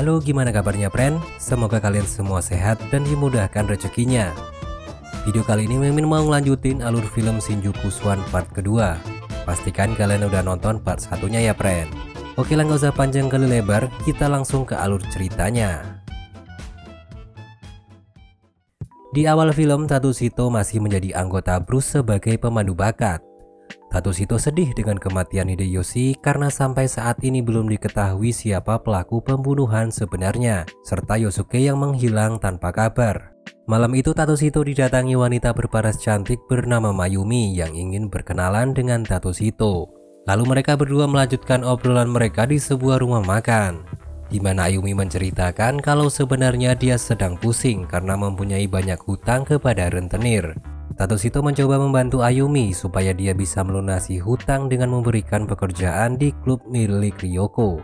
Halo, gimana kabarnya friend? Semoga kalian semua sehat dan dimudahkan rezekinya. Video kali ini Mimin mau ngelanjutin alur film Shinjuku Swan part kedua. Pastikan kalian udah nonton part satunya ya friend. Oke lah, nggak usah panjang kali lebar, kita langsung ke alur ceritanya. Di awal film, Tatsuhito masih menjadi anggota Bruce sebagai pemandu bakat. Tatsuhito sedih dengan kematian Hideyoshi karena sampai saat ini belum diketahui siapa pelaku pembunuhan sebenarnya, serta Yosuke yang menghilang tanpa kabar. Malam itu Tatsuhito didatangi wanita berparas cantik bernama Mayumi yang ingin berkenalan dengan Tatsuhito. Lalu mereka berdua melanjutkan obrolan mereka di sebuah rumah makan, di mana Ayumi menceritakan kalau sebenarnya dia sedang pusing karena mempunyai banyak hutang kepada rentenir. Tatsuhito mencoba membantu Ayumi supaya dia bisa melunasi hutang dengan memberikan pekerjaan di klub milik Ryoko.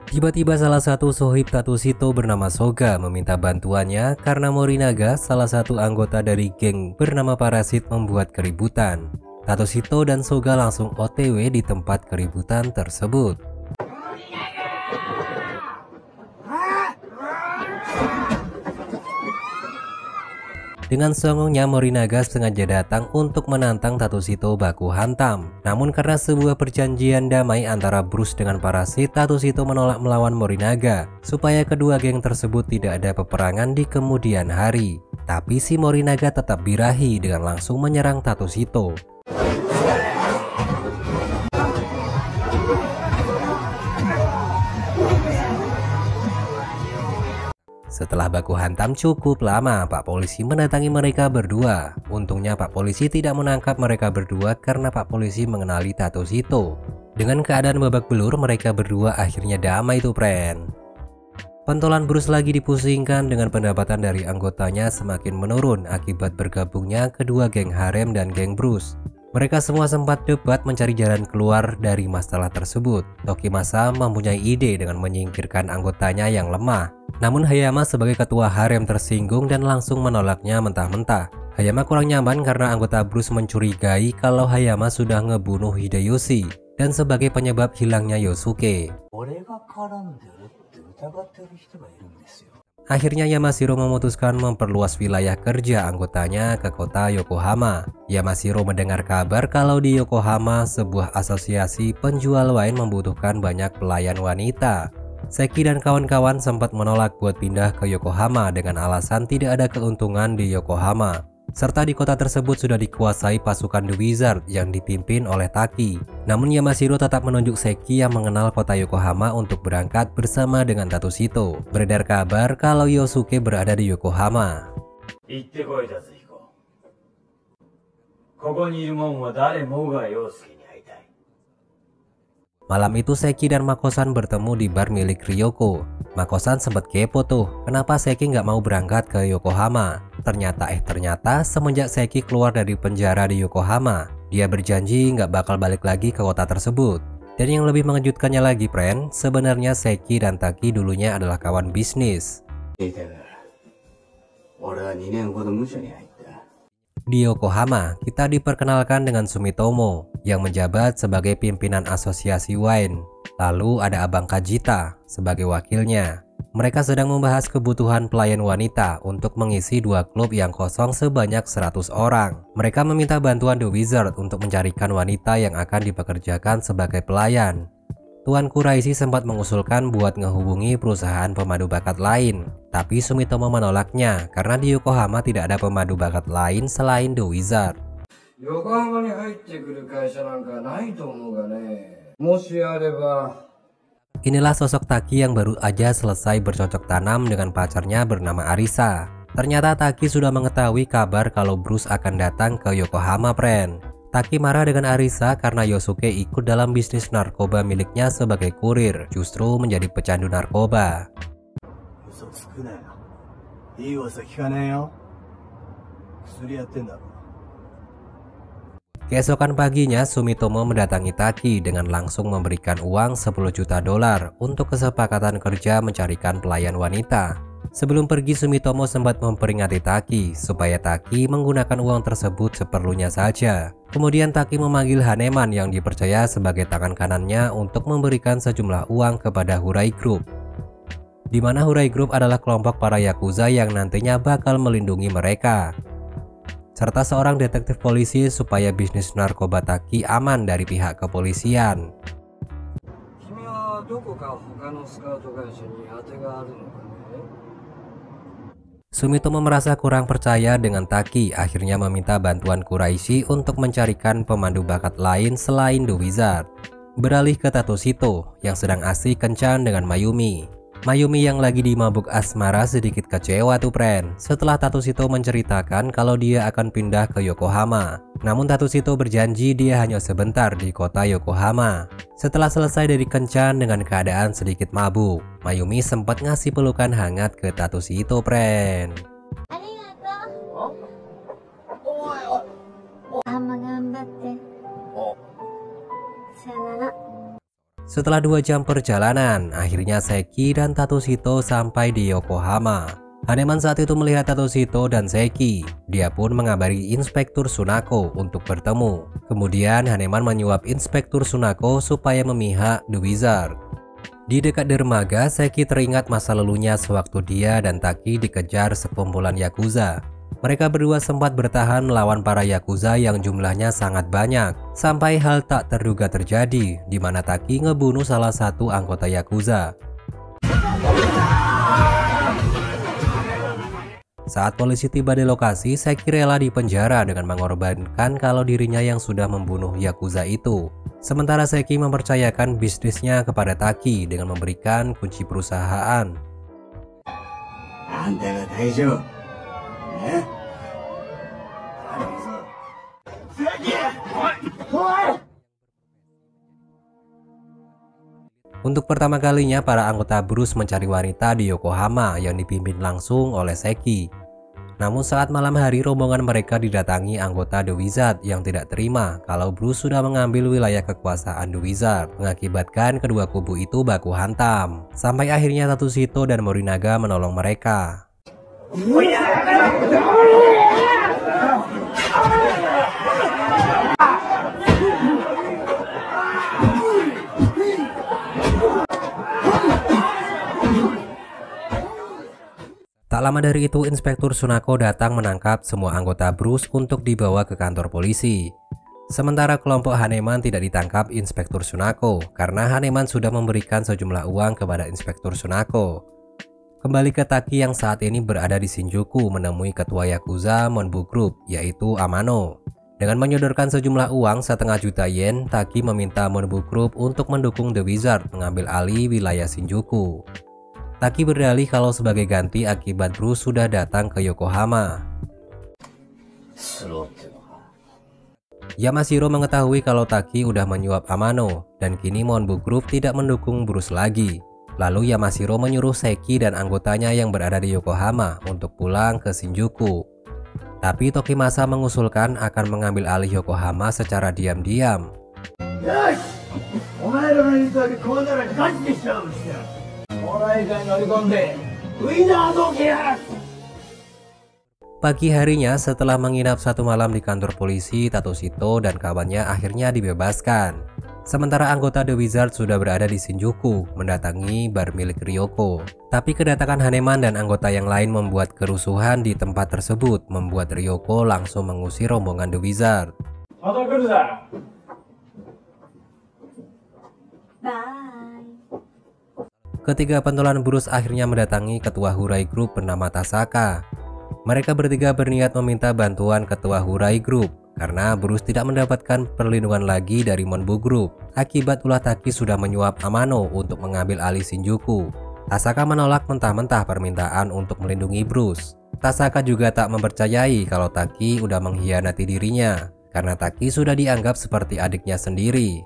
Tiba-tiba salah satu sohib Tatsuhito bernama Soga meminta bantuannya karena Morinaga, salah satu anggota dari geng bernama Parasit, membuat keributan. Tatsuhito dan Soga langsung OTW di tempat keributan tersebut. Dengan songongnya, Morinaga sengaja datang untuk menantang Tatsuhito baku hantam. Namun karena sebuah perjanjian damai antara Bruce dengan Parasit, Tatsuhito menolak melawan Morinaga supaya kedua geng tersebut tidak ada peperangan di kemudian hari. Tapi si Morinaga tetap birahi dengan langsung menyerang Tatsuhito. Setelah baku hantam cukup lama, Pak Polisi mendatangi mereka berdua. Untungnya Pak Polisi tidak menangkap mereka berdua karena Pak Polisi mengenali Tatsuhito. Dengan keadaan babak belur, mereka berdua akhirnya damai tuh friend. Pentolan Bruce lagi dipusingkan dengan pendapatan dari anggotanya semakin menurun akibat bergabungnya kedua geng harem dan geng Bruce. Mereka semua sempat debat mencari jalan keluar dari masalah tersebut. Tokimasa mempunyai ide dengan menyingkirkan anggotanya yang lemah. Namun Hayama sebagai ketua harem tersinggung dan langsung menolaknya mentah-mentah. Hayama kurang nyaman karena anggota Bruce mencurigai kalau Hayama sudah ngebunuh Hideyoshi dan sebagai penyebab hilangnya Yosuke. Akhirnya Yamashiro memutuskan memperluas wilayah kerja anggotanya ke kota Yokohama. Yamashiro mendengar kabar kalau di Yokohama sebuah asosiasi penjual wine membutuhkan banyak pelayan wanita. Seki dan kawan-kawan sempat menolak buat pindah ke Yokohama dengan alasan tidak ada keuntungan di Yokohama. Serta di kota tersebut sudah dikuasai pasukan The Wizard yang dipimpin oleh Taki. Namun Yamashiro tetap menunjuk Seki yang mengenal kota Yokohama untuk berangkat bersama dengan Tatsuhito. Beredar kabar kalau Yosuke berada di Yokohama. Malam itu Seki dan Makosan bertemu di bar milik Ryoko. Makosan sempat kepo tuh, kenapa Seki nggak mau berangkat ke Yokohama. Ternyata semenjak Seki keluar dari penjara di Yokohama, dia berjanji nggak bakal balik lagi ke kota tersebut. Dan yang lebih mengejutkannya lagi friend, sebenarnya Seki dan Taki dulunya adalah kawan bisnis. Di Yokohama, kita diperkenalkan dengan Sumitomo yang menjabat sebagai pimpinan asosiasi wine. Lalu ada Abang Kajita sebagai wakilnya. Mereka sedang membahas kebutuhan pelayan wanita untuk mengisi dua klub yang kosong sebanyak 100 orang. Mereka meminta bantuan The Wizard untuk mencarikan wanita yang akan dipekerjakan sebagai pelayan. Tuan Kuraisi sempat mengusulkan buat ngehubungi perusahaan pemandu bakat lain, tapi Sumitomo menolaknya karena di Yokohama tidak ada pemandu bakat lain selain The Wizard. Inilah sosok Taki yang baru aja selesai bercocok tanam dengan pacarnya bernama Arisa. Ternyata Taki sudah mengetahui kabar kalau Bruce akan datang ke Yokohama friend. Taki marah dengan Arisa karena Yosuke ikut dalam bisnis narkoba miliknya sebagai kurir, justru menjadi pecandu narkoba. Keesokan paginya, Sumitomo mendatangi Taki dengan langsung memberikan uang 10 juta dolar untuk kesepakatan kerja mencarikan pelayan wanita. Sebelum pergi, Sumitomo sempat memperingati Taki supaya Taki menggunakan uang tersebut seperlunya saja. Kemudian Taki memanggil Haneman yang dipercaya sebagai tangan kanannya untuk memberikan sejumlah uang kepada Hurai Group, di mana Hurai Group adalah kelompok para Yakuza yang nantinya bakal melindungi mereka, serta seorang detektif polisi supaya bisnis narkoba Taki aman dari pihak kepolisian. Sumitomo merasa kurang percaya dengan Taki, akhirnya meminta bantuan Kuraishi untuk mencarikan pemandu bakat lain selain The Wizard. Beralih ke Tatsuhito yang sedang asik kencan dengan Mayumi. Mayumi yang lagi di mabuk asmara sedikit kecewa tuh friend setelah Tatsuhito menceritakan kalau dia akan pindah ke Yokohama. Namun Tatsuhito berjanji dia hanya sebentar di kota Yokohama. Setelah selesai dari kencan dengan keadaan sedikit mabuk, Mayumi sempat ngasih pelukan hangat ke Tatsuhito friend. Setelah 2 jam perjalanan, akhirnya Seki dan Tatsuhito sampai di Yokohama. Haneman saat itu melihat Tatsuhito dan Seki. Dia pun mengabari Inspektur Sunako untuk bertemu. Kemudian Haneman menyuap Inspektur Sunako supaya memihak The Wizard. Di dekat dermaga, Seki teringat masa lalunya sewaktu dia dan Taki dikejar sekumpulan Yakuza. Mereka berdua sempat bertahan melawan para Yakuza yang jumlahnya sangat banyak, sampai hal tak terduga terjadi, di mana Taki ngebunuh salah satu anggota Yakuza. Saat polisi tiba di lokasi, Seki rela dipenjara dengan mengorbankan kalau dirinya yang sudah membunuh Yakuza itu. Sementara Seki mempercayakan bisnisnya kepada Taki dengan memberikan kunci perusahaan. Untuk pertama kalinya, para anggota Bruce mencari wanita di Yokohama yang dipimpin langsung oleh Seki. Namun saat malam hari, rombongan mereka didatangi anggota The Wizard yang tidak terima kalau Bruce sudah mengambil wilayah kekuasaan The Wizard, mengakibatkan kedua kubu itu baku hantam. Sampai akhirnya Tatsuhito dan Morinaga menolong mereka. Tak lama dari itu, Inspektur Sunako datang menangkap semua anggota Bruce untuk dibawa ke kantor polisi. Sementara kelompok Haneman tidak ditangkap Inspektur Sunako karena Haneman sudah memberikan sejumlah uang kepada Inspektur Sunako. Kembali ke Taki yang saat ini berada di Shinjuku menemui ketua Yakuza Monbu Group, yaitu Amano. Dengan menyodorkan sejumlah uang 1,5 juta yen, Taki meminta Monbu Group untuk mendukung The Wizard mengambil alih wilayah Shinjuku. Taki berdalih kalau sebagai ganti akibat Bruce sudah datang ke Yokohama. Yamashiro mengetahui kalau Taki udah menyuap Amano dan kini Monbu Group tidak mendukung Bruce lagi. Lalu Yamashiro menyuruh Seki dan anggotanya yang berada di Yokohama untuk pulang ke Shinjuku. Tapi Tokimasa mengusulkan akan mengambil alih Yokohama secara diam-diam. Pagi harinya, setelah menginap 1 malam di kantor polisi, Tatsuhito dan kawannya akhirnya dibebaskan. Sementara anggota The Wizard sudah berada di Shinjuku mendatangi bar milik Ryoko. Tapi kedatangan Haneman dan anggota yang lain membuat kerusuhan di tempat tersebut, membuat Ryoko langsung mengusir rombongan The Wizard. Ketiga pentolan Bruce akhirnya mendatangi ketua Hurai Group bernama Tasaka. Mereka bertiga berniat meminta bantuan ketua Hurai Group karena Bruce tidak mendapatkan perlindungan lagi dari Monbu Group akibat ulah Taki sudah menyuap Amano untuk mengambil alih Shinjuku. Tasaka menolak mentah-mentah permintaan untuk melindungi Bruce. Tasaka juga tak mempercayai kalau Taki udah mengkhianati dirinya. karena Taki sudah dianggap seperti adiknya sendiri.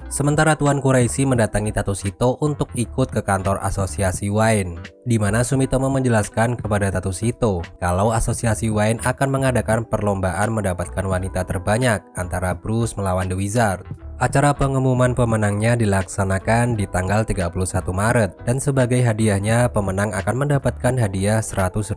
Sementara Tuan Quraisy mendatangi Tatsuhito untuk ikut ke kantor asosiasi wine, di mana Sumitomo menjelaskan kepada Tatsuhito kalau asosiasi wine akan mengadakan perlombaan mendapatkan wanita terbanyak antara Bruce melawan The Wizard. Acara pengumuman pemenangnya dilaksanakan di tanggal 31 Maret dan sebagai hadiahnya pemenang akan mendapatkan hadiah $100.000.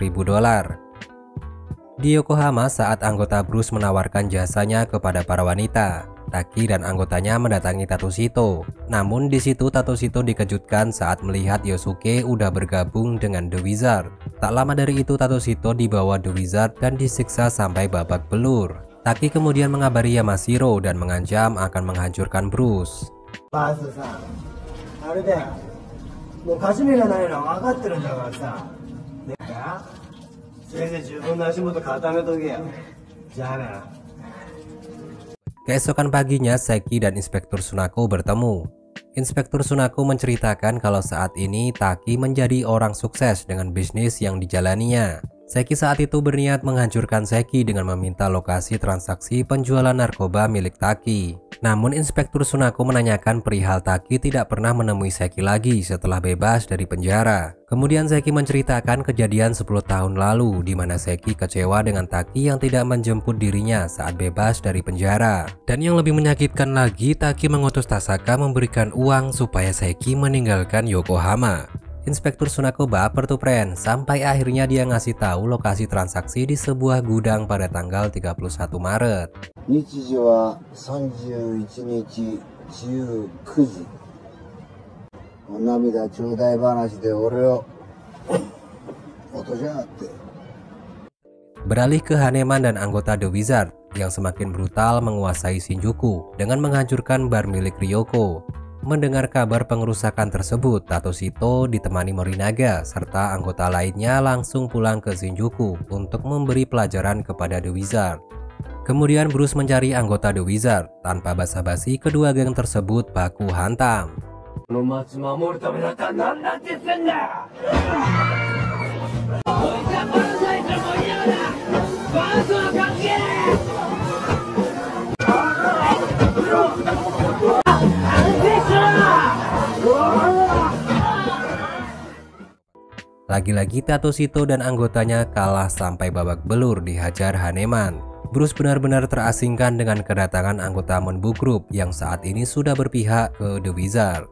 Di Yokohama saat anggota Bruce menawarkan jasanya kepada para wanita, Taki dan anggotanya mendatangi Tatsuhito. Namun di situ Tatsuhito dikejutkan saat melihat Yosuke udah bergabung dengan The Wizard. Tak lama dari itu Tatsuhito dibawa The Wizard dan disiksa sampai babak belur. Taki kemudian mengabari Yamashiro dan mengancam akan menghancurkan Bruce. Keesokan paginya, Seki dan Inspektur Sunako bertemu. Inspektur Sunako menceritakan kalau saat ini Taki menjadi orang sukses dengan bisnis yang dijalaninya. Seki saat itu berniat menghancurkan Seki dengan meminta lokasi transaksi penjualan narkoba milik Taki. Namun Inspektur Sunako menanyakan perihal Taki tidak pernah menemui Seki lagi setelah bebas dari penjara. Kemudian Seki menceritakan kejadian 10 tahun lalu di mana Seki kecewa dengan Taki yang tidak menjemput dirinya saat bebas dari penjara. Dan yang lebih menyakitkan lagi, Taki mengutus Tasaka memberikan uang supaya Seki meninggalkan Yokohama. Inspektur Sunako baper tuh friend, sampai akhirnya dia ngasih tahu lokasi transaksi di sebuah gudang pada tanggal 31 Maret. Beralih ke Haneman dan anggota The Wizard yang semakin brutal menguasai Shinjuku dengan menghancurkan bar milik Ryoko. Mendengar kabar pengerusakan tersebut, Tatsuhito ditemani Morinaga serta anggota lainnya langsung pulang ke Shinjuku untuk memberi pelajaran kepada The Wizard. Kemudian Bruce mencari anggota The Wizard. Tanpa basa-basi, kedua geng tersebut baku hantam. Lagi-lagi Tatsuhito dan anggotanya kalah sampai babak belur dihajar Haneman. Bruce benar-benar terasingkan dengan kedatangan anggota Monbu Group yang saat ini sudah berpihak ke The Wizard.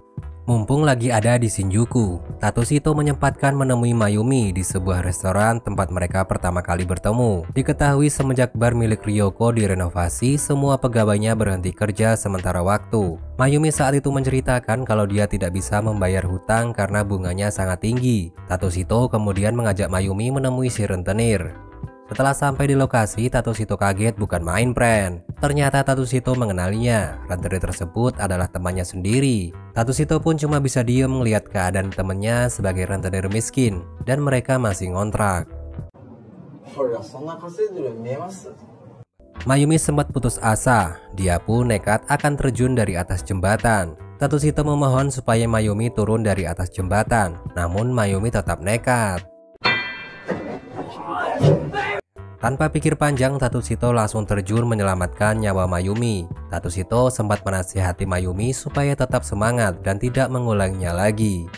Mumpung lagi ada di Shinjuku, Tatsuhito menyempatkan menemui Mayumi di sebuah restoran tempat mereka pertama kali bertemu. Diketahui semenjak bar milik Ryoko direnovasi, semua pegawainya berhenti kerja sementara waktu. Mayumi saat itu menceritakan kalau dia tidak bisa membayar hutang karena bunganya sangat tinggi. Tatsuhito kemudian mengajak Mayumi menemui si rentenir. Setelah sampai di lokasi, Tatsuhito kaget bukan main friend. Ternyata Tatsuhito mengenalinya. Rentenir tersebut adalah temannya sendiri. Tatsuhito pun cuma bisa diem melihat keadaan temannya sebagai rentenir miskin dan mereka masih ngontrak. Mayumi sempat putus asa. Dia pun nekat akan terjun dari atas jembatan. Tatsuhito memohon supaya Mayumi turun dari atas jembatan. Namun Mayumi tetap nekat. Tanpa pikir panjang, Tatsuhito langsung terjun menyelamatkan nyawa Mayumi. Tatsuhito sempat menasihati Mayumi supaya tetap semangat dan tidak mengulanginya lagi.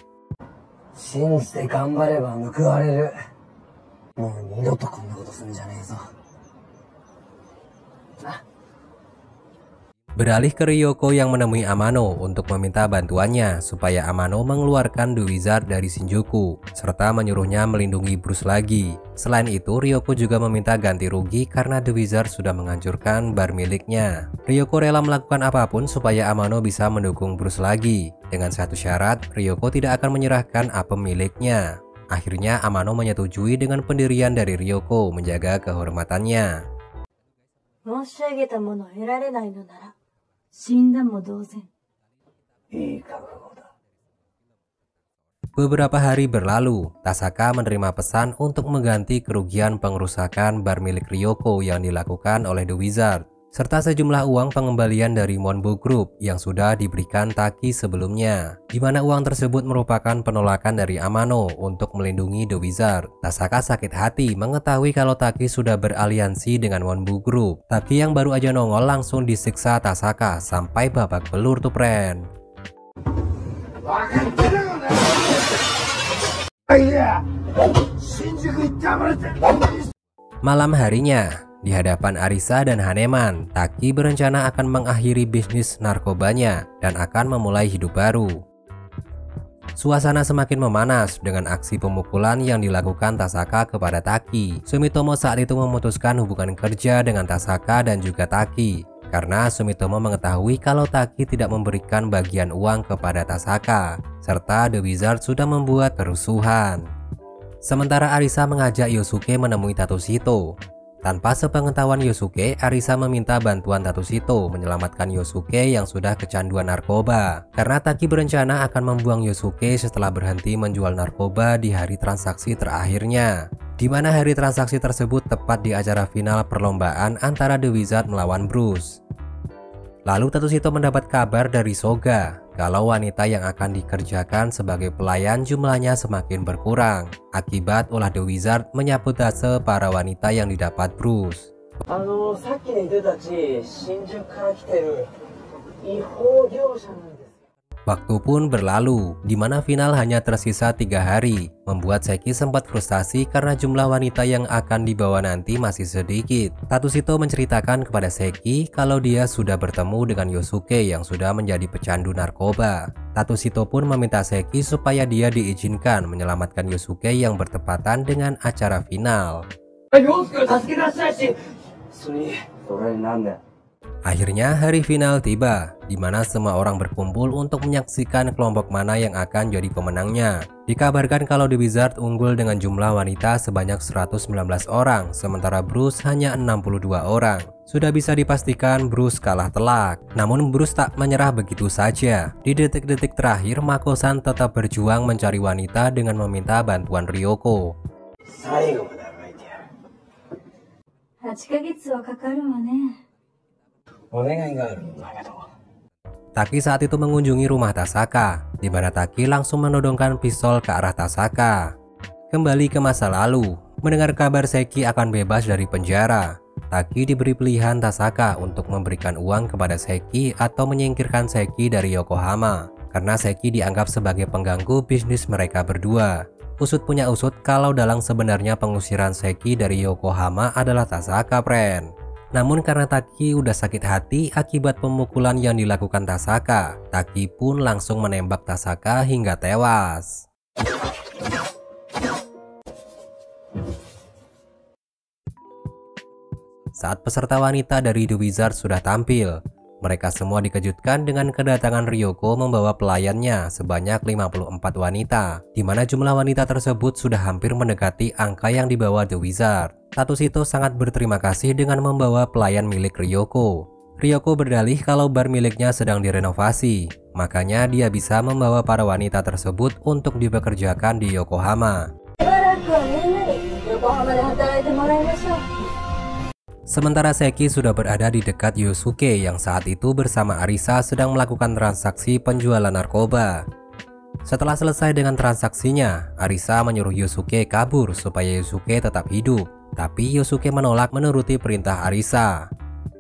Beralih ke Ryoko yang menemui Amano untuk meminta bantuannya supaya Amano mengeluarkan The Wizard dari Shinjuku serta menyuruhnya melindungi Bruce lagi. Selain itu, Ryoko juga meminta ganti rugi karena The Wizard sudah menghancurkan bar miliknya. Ryoko rela melakukan apapun supaya Amano bisa mendukung Bruce lagi. Dengan satu syarat, Ryoko tidak akan menyerahkan apem miliknya. Akhirnya Amano menyetujui dengan pendirian dari Ryoko menjaga kehormatannya. Beberapa hari berlalu, Tasaka menerima pesan untuk mengganti kerugian pengerusakan bar milik Ryoko yang dilakukan oleh The Wizard. serta sejumlah uang pengembalian dari Monbu Group yang sudah diberikan Taki sebelumnya, di mana uang tersebut merupakan penolakan dari Amano untuk melindungi The Wizard. Tasaka sakit hati mengetahui kalau Taki sudah beraliansi dengan Monbu Group. Taki yang baru aja nongol langsung disiksa Tasaka sampai babak belur tuh friend. Malam harinya, di hadapan Arisa dan Haneman, Taki berencana akan mengakhiri bisnis narkobanya dan akan memulai hidup baru. Suasana semakin memanas dengan aksi pemukulan yang dilakukan Tasaka kepada Taki. Sumitomo saat itu memutuskan hubungan kerja dengan Tasaka dan juga Taki, karena Sumitomo mengetahui kalau Taki tidak memberikan bagian uang kepada Tasaka, serta The Wizard sudah membuat kerusuhan. Sementara Arisa mengajak Yosuke menemui Tatsuhito. Tanpa sepengetahuan Yosuke, Arisa meminta bantuan Tatsuhito menyelamatkan Yosuke yang sudah kecanduan narkoba. Karena Taki berencana akan membuang Yosuke setelah berhenti menjual narkoba di hari transaksi terakhirnya, di mana hari transaksi tersebut tepat di acara final perlombaan antara The Wizard melawan Bruce. Lalu Tatsuhito mendapat kabar dari Soga kalau wanita yang akan dikerjakan sebagai pelayan jumlahnya semakin berkurang akibat ulah The Wizard menyabotase para wanita yang didapat Bruce. Waktu pun berlalu, di mana final hanya tersisa 3 hari, membuat Seki sempat frustasi karena jumlah wanita yang akan dibawa nanti masih sedikit. Tatsuhito menceritakan kepada Seki kalau dia sudah bertemu dengan Yosuke yang sudah menjadi pecandu narkoba. Tatsuhito pun meminta Seki supaya dia diizinkan menyelamatkan Yosuke yang bertepatan dengan acara final. Akhirnya hari final tiba, di mana semua orang berkumpul untuk menyaksikan kelompok mana yang akan jadi pemenangnya. Dikabarkan kalau The Wizard unggul dengan jumlah wanita sebanyak 119 orang, sementara Bruce hanya 62 orang. Sudah bisa dipastikan Bruce kalah telak. Namun Bruce tak menyerah begitu saja. Di detik-detik terakhir, Mako-san tetap berjuang mencari wanita dengan meminta bantuan Ryoko. Taki saat itu mengunjungi rumah Tasaka, di mana Taki langsung menodongkan pistol ke arah Tasaka. Kembali ke masa lalu, mendengar kabar Seki akan bebas dari penjara, Taki diberi pilihan Tasaka untuk memberikan uang kepada Seki atau menyingkirkan Seki dari Yokohama, karena Seki dianggap sebagai pengganggu bisnis mereka berdua. Usut punya usut kalau dalang sebenarnya pengusiran Seki dari Yokohama adalah Tasaka, friend. Namun karena Taki udah sakit hati akibat pemukulan yang dilakukan Tasaka, Taki pun langsung menembak Tasaka hingga tewas. Saat peserta wanita dari The Wizard sudah tampil, mereka semua dikejutkan dengan kedatangan Ryoko membawa pelayannya sebanyak 54 wanita, di mana jumlah wanita tersebut sudah hampir mendekati angka yang dibawa The Wizard. Tatsuhito sangat berterima kasih dengan membawa pelayan milik Ryoko. Ryoko berdalih kalau bar miliknya sedang direnovasi, makanya dia bisa membawa para wanita tersebut untuk dipekerjakan di Yokohama. Sementara Seki sudah berada di dekat Yosuke yang saat itu bersama Arisa sedang melakukan transaksi penjualan narkoba. Setelah selesai dengan transaksinya, Arisa menyuruh Yosuke kabur supaya Yosuke tetap hidup. Tapi Yosuke menolak menuruti perintah Arisa.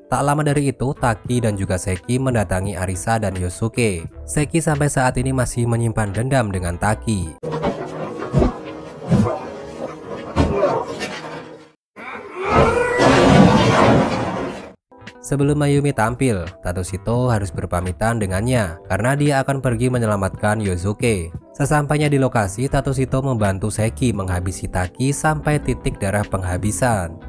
Tak lama dari itu, Taki dan juga Seki mendatangi Arisa dan Yosuke. Seki sampai saat ini masih menyimpan dendam dengan Taki. Sebelum Mayumi tampil, Tatsuhito harus berpamitan dengannya karena dia akan pergi menyelamatkan Yosuke. Sesampainya di lokasi, Tatsuhito membantu Seki menghabisi Taki sampai titik darah penghabisan.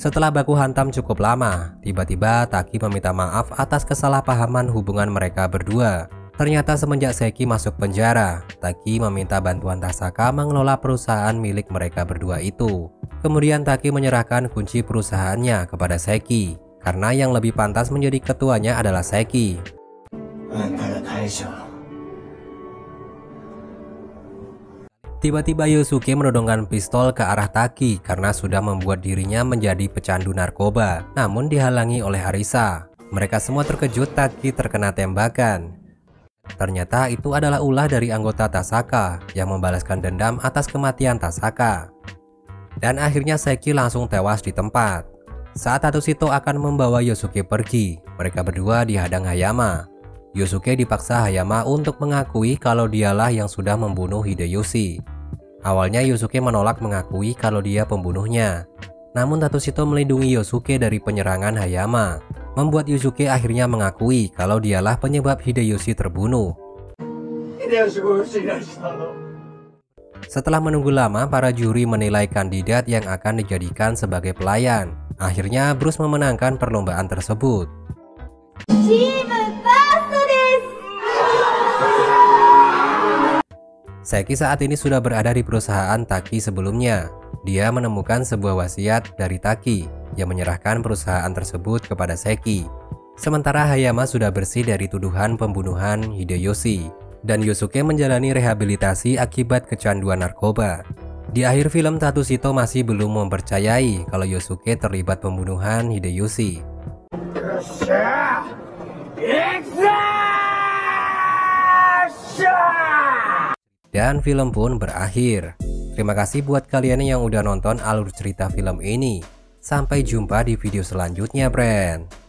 Setelah baku hantam cukup lama, tiba-tiba Taki meminta maaf atas kesalahpahaman hubungan mereka berdua. Ternyata semenjak Seki masuk penjara, Taki meminta bantuan Tasaka mengelola perusahaan milik mereka berdua itu. Kemudian Taki menyerahkan kunci perusahaannya kepada Seki, karena yang lebih pantas menjadi ketuanya adalah Seki. Tiba-tiba Yosuke menodongkan pistol ke arah Taki karena sudah membuat dirinya menjadi pecandu narkoba, namun dihalangi oleh Arisa. Mereka semua terkejut Taki terkena tembakan. Ternyata itu adalah ulah dari anggota Tasaka yang membalaskan dendam atas kematian Tasaka. Dan akhirnya Seki langsung tewas di tempat. Saat Tatsuhito akan membawa Yosuke pergi, mereka berdua dihadang Hayama. Yosuke dipaksa Hayama untuk mengakui kalau dialah yang sudah membunuh Hideyoshi. Awalnya Yosuke menolak mengakui kalau dia pembunuhnya. Namun Tatsuhito melindungi Yosuke dari penyerangan Hayama, membuat Yosuke akhirnya mengakui kalau dialah penyebab Hideyoshi terbunuh. Setelah menunggu lama, para juri menilai kandidat yang akan dijadikan sebagai pelayan. Akhirnya Bruce memenangkan perlombaan tersebut. Seki saat ini sudah berada di perusahaan Taki sebelumnya. Dia menemukan sebuah wasiat dari Taki yang menyerahkan perusahaan tersebut kepada Seki. Sementara Hayama sudah bersih dari tuduhan pembunuhan Hideyoshi. Dan Yosuke menjalani rehabilitasi akibat kecanduan narkoba. Di akhir film, Tatsuhito masih belum mempercayai kalau Yosuke terlibat pembunuhan Hideyoshi. Dan film pun berakhir. Terima kasih buat kalian yang udah nonton alur cerita film ini. Sampai jumpa di video selanjutnya, friend.